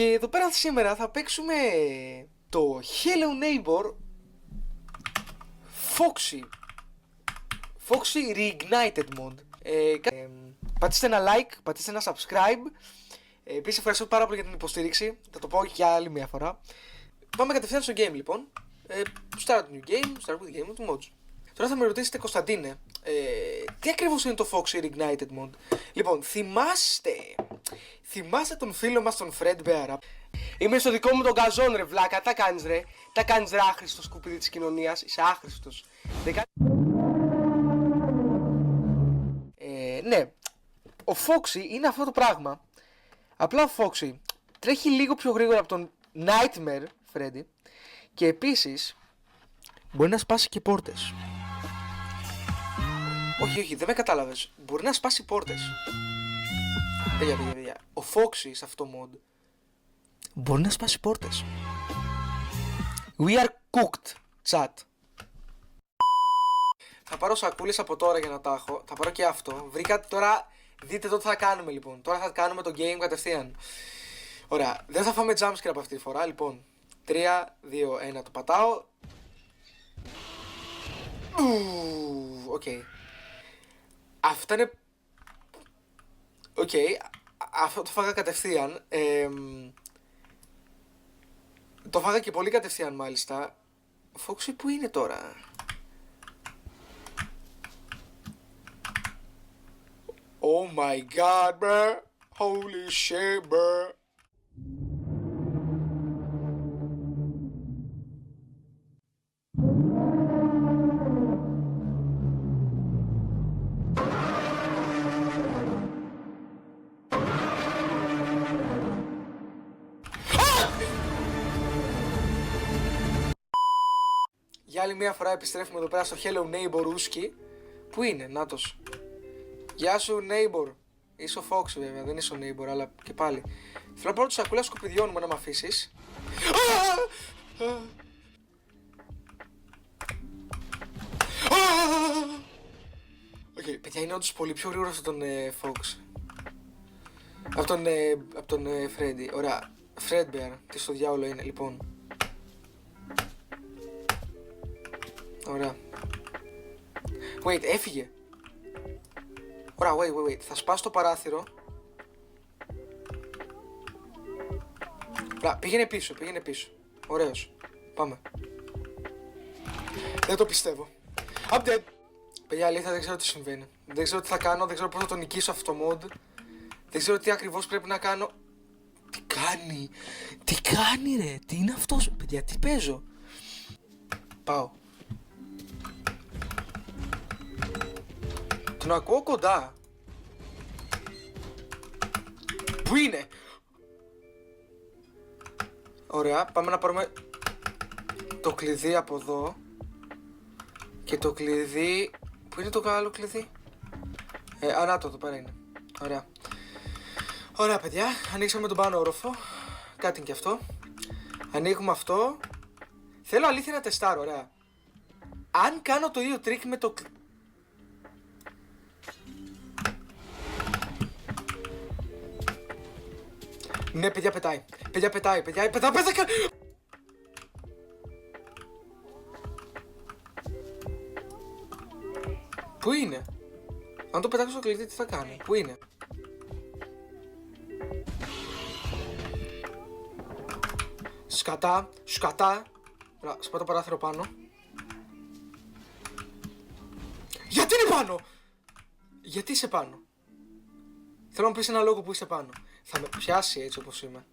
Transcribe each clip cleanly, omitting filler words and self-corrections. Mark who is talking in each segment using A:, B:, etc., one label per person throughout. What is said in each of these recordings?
A: Και εδώ πέρα σήμερα θα παίξουμε το Hello Neighbor Foxy Reignited Mod. Πατήστε ένα like, πατήστε ένα subscribe. Επίσης ευχαριστώ πάρα πολύ για την υποστήριξη. Θα το πω και για άλλη μια φορά. Πάμε κατευθείαν στο game λοιπόν. Start new game, start with the game του mods. Τώρα θα με ρωτήσετε, Κωνσταντίνε, τι ακριβώς είναι το Foxy Reignited Mod? Λοιπόν, θυμάστε τον φίλο μας τον Fredbear? Είμαι στο δικό μου τον καζόν ρε βλάκα, τα κάνεις ρε? Τα κάνεις ρε άχρηστο σκουπίδι της κοινωνίας, είσαι άχρηστος. Ναι, ο Foxy είναι αυτό το πράγμα. Απλά ο Foxy τρέχει λίγο πιο γρήγορα από τον Nightmare Freddy. Και επίσης μπορεί να σπάσει και πόρτες. Όχι, δεν με κατάλαβες. Μπορεί να σπάσει πόρτες. Παιδιά. Ο Foxy σε αυτό το mod μπορεί να σπάσει πόρτες. We are cooked, chat. Θα πάρω σακούλες από τώρα για να τα έχω. Θα πάρω και αυτό. Βρήκα τώρα. Δείτε εδώ τι θα κάνουμε λοιπόν. Τώρα θα κάνουμε το game κατευθείαν. Ωραία. Δεν θα φάμε jumpscare από αυτή τη φορά. Λοιπόν. 3, 2, 1. Το πατάω. Οκ. Αυτά είναι. Οκ. Αυτό το φάγα κατευθείαν. Το φάγα και πολύ κατευθείαν μάλιστα. Foxy που είναι τώρα? Oh my god, bro. Holy shit, bro. Για άλλη μια φορά επιστρέφουμε εδώ πέρα στο Hello Neighbor Ουσκι. Πού είναι, νάτος. Γεια σου Neighbor. Είσαι ο Foxy βέβαια, δεν είσαι ο Neighbor, αλλά και πάλι. Θέλω να πάρω τη σακούλα σκουπιδιών μου να μ' αφήσεις. Οκ, παιδιά, είναι όντως πολύ πιο γρήγορο από τον Fox. Από τον Freddy. Ωραία. Fredbear, τι στο διάολο είναι, λοιπόν. Ωραία. Wait, έφυγε. Ωραία, wait. Θα σπάσω το παράθυρο. Ωραία, πήγαινε πίσω. Ωραίος. Πάμε. Δεν το πιστεύω. I'm dead. Παιδιά, αλήθεια δεν ξέρω τι συμβαίνει. Δεν ξέρω τι θα κάνω, δεν ξέρω πώς θα το νικήσω αυτό το mod. Δεν ξέρω τι ακριβώς πρέπει να κάνω. Τι κάνει ρε, τι είναι αυτός? Παιδιά, τι παίζω? Πάω. Τον ακούω κοντά. Πού είναι? Ωραία, πάμε να πάρουμε το κλειδί από εδώ. Και το κλειδί. Πού είναι το άλλο κλειδί? Να το, εδώ πέρα είναι. Ωραία. Ωραία παιδιά, ανοίξαμε τον πάνω όροφο. Κάτι είναι και αυτό. Ανοίγουμε αυτό. Θέλω αλήθεια να τεστάρω, ωραία. Αν κάνω το ίδιο τρίκ με το ναι, παιδιά, πετάει. Πετάει. Πού είναι? Αν το πετάξω στο κλειδί, τι θα κάνει? Πού είναι? Σκατά. Σπάω το παράθυρο πάνω. Γιατί είναι πάνω? Γιατί είσαι πάνω? Θέλω να μου πεις ένα λόγο που είσαι πάνω. Θα με πιάσει έτσι όπως είμαι.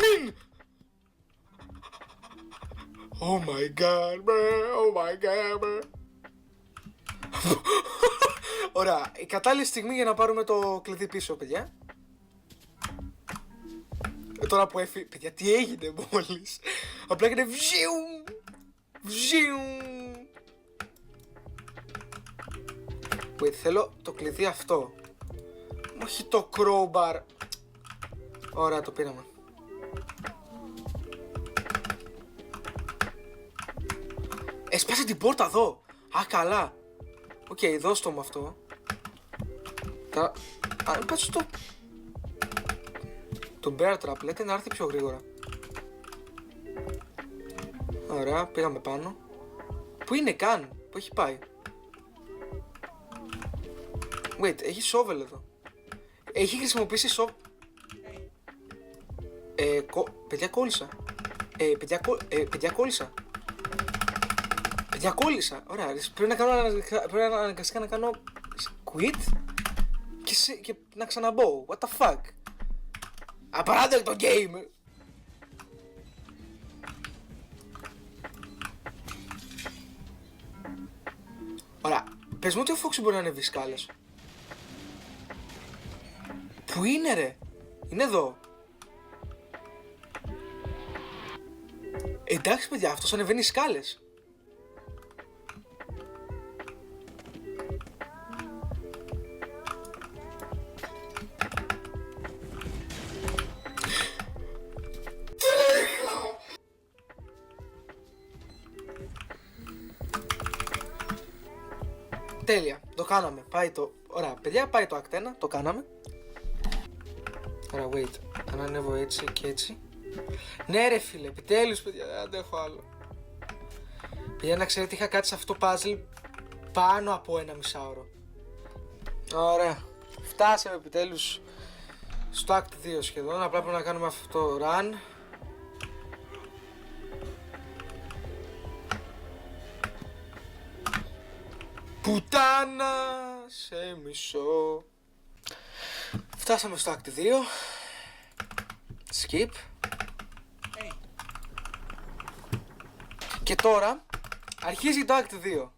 A: Μην! Oh my god, bro. Ωραία, η κατάλληλη στιγμή για να πάρουμε το κλειδί πίσω, παιδιά. Τώρα που έφυγε, παιδιά, τι έγινε μόλις? Απλά έκανε βζιουμ. Wait, θέλω το κλειδί αυτό. Όχι το crowbar. Ωραία, το πήραμε. Έσπασε την πόρτα εδώ. Α, καλά. Οκ, δώσ' το μου αυτό. Τώρα, αν πας το bear trap, λέτε να έρθει πιο γρήγορα. Ωραία, πήγαμε πάνω. Πού είναι καν, πού έχει πάει? Wait, έχει shovel εδώ. Έχει χρησιμοποιήσει shovel. Παιδιά κόλλησα. Παιδιά κόλλησα. Παιδιά κόλλησα. Ωραία, πρέπει αναγκαστικά να κάνω quit και να ξαναμπω. What the fuck. Απαράδεκτο game. Ωραία, πες μου ότι ο Foxy μπορεί να ανέβει σκάλες. Πού είναι ρε? Είναι εδώ. Εντάξει παιδιά, αυτός ανεβαίνει σκάλες. Τέλεια, το κάναμε. Πάει το... Ωραία, παιδιά, πάει το act 1, το κάναμε. Ωραία, wait. Αν ανέβω έτσι και έτσι. Ναι ρε φίλε, επιτέλους παιδιά, δεν αντέχω άλλο. Παιδιά, να ξέρετε, είχα κάτι σε αυτό το puzzle πάνω από ένα μισάωρο. Ωραία, φτάσαμε επιτέλους στο act 2 σχεδόν. Απλά πρέπει να κάνουμε αυτό το run. Πουτάνα, σε μισό. Φτάσαμε στο act 2. Skip. Και τώρα αρχίζει το act 2.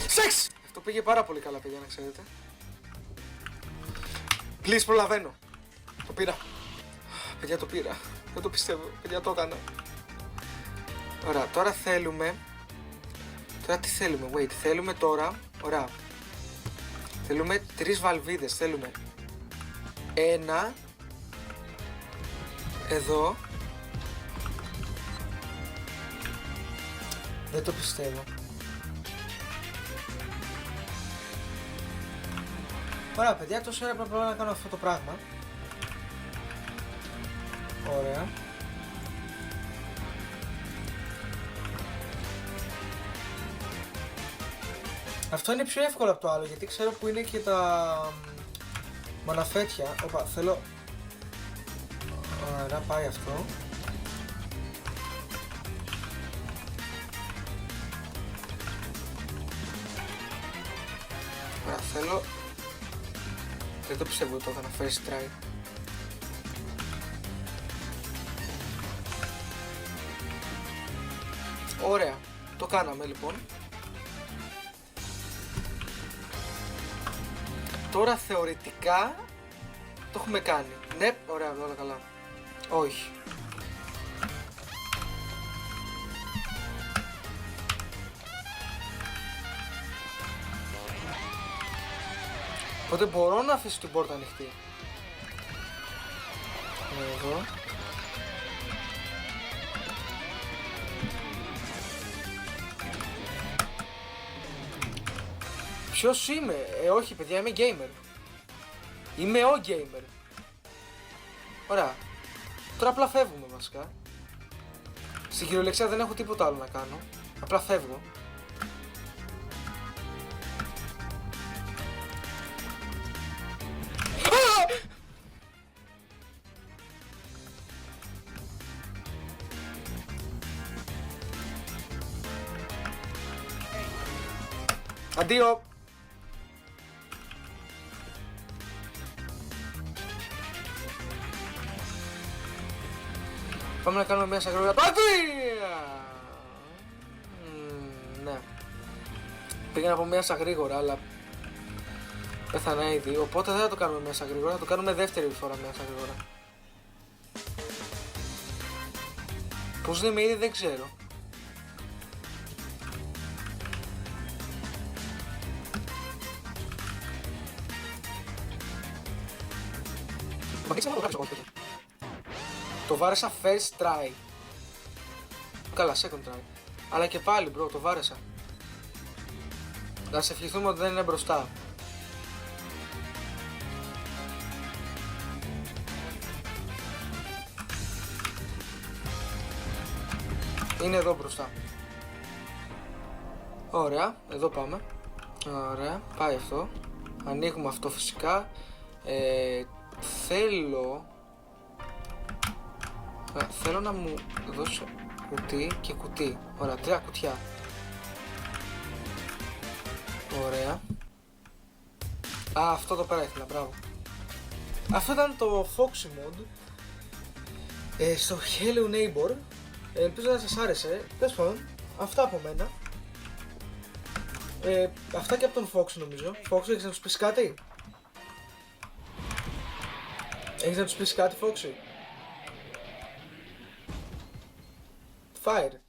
A: Σεξ! Αυτό πήγε πάρα πολύ καλά παιδιά, να ξέρετε. Please, προλαβαίνω. Το πήρα. Παιδιά, το πήρα. Δεν το πιστεύω. Παιδιά, το έκανα. Ωραία, τώρα θέλουμε... Τώρα τι θέλουμε? Wait, θέλουμε τώρα... Ωραία. Θέλουμε 3 βαλβίδες. Θέλουμε ένα εδώ. Δεν το πιστεύω. Ωραία παιδιά, τόσο ώρα πρέπει να κάνω αυτό το πράγμα. Ωραία. Αυτό είναι πιο εύκολο από το άλλο, γιατί ξέρω που είναι και τα μαναφέτια. Οπα, θέλω... Ωραία, πάει αυτό. Ωραία, θέλω... Δεν το πιστεύω το έκανα first try. Ωραία, το κάναμε λοιπόν. Τώρα θεωρητικά το έχουμε κάνει. Ναι, ωραία, όλα καλά. Όχι. Οπότε μπορώ να αφήσω την πόρτα ανοιχτή. Εδώ. Ποιος είμαι? Όχι παιδιά, είμαι gamer. Είμαι ο gamer. Ωραία. Τώρα απλά φεύγουμε βασικά. Στην κυριολεξία δεν έχω τίποτα άλλο να κάνω. Απλά φεύγω. Αντίο! Πάμε να κάνουμε μια σαγρόγια πατία! Ναι. Πήγα να πω μέσα γρήγορα, αλλά πέθανα ήδη. Οπότε δεν θα το κάνουμε μέσα γρήγορα, θα το κάνουμε δεύτερη φορά μέσα γρήγορα. Πώς δεν με είδε δεν ξέρω. Το βάρεσα first try. Καλά, second try. Αλλά και πάλι, bro, το βάρεσα. Να σε ευχηθούμε ότι δεν είναι μπροστά. Είναι εδώ μπροστά. Ωραία, εδώ πάμε. Ωραία, πάει αυτό. Ανοίγουμε αυτό φυσικά. Θέλω να μου δώσει κουτί και κουτί. Ωραία, 3 κουτιά. Ωραία. Α, αυτό εδώ πέρα ήθελα, μπράβο. Αυτό ήταν το Foxy Mod στο Hello Neighbor. Ελπίζω να σας άρεσε. Τέλος πάντων, αυτά από μένα. Αυτά και από τον Fox νομίζω. Fox, έχεις να τους πεις κάτι? Έχεις να τους πεις κάτι, Foxy? Fire.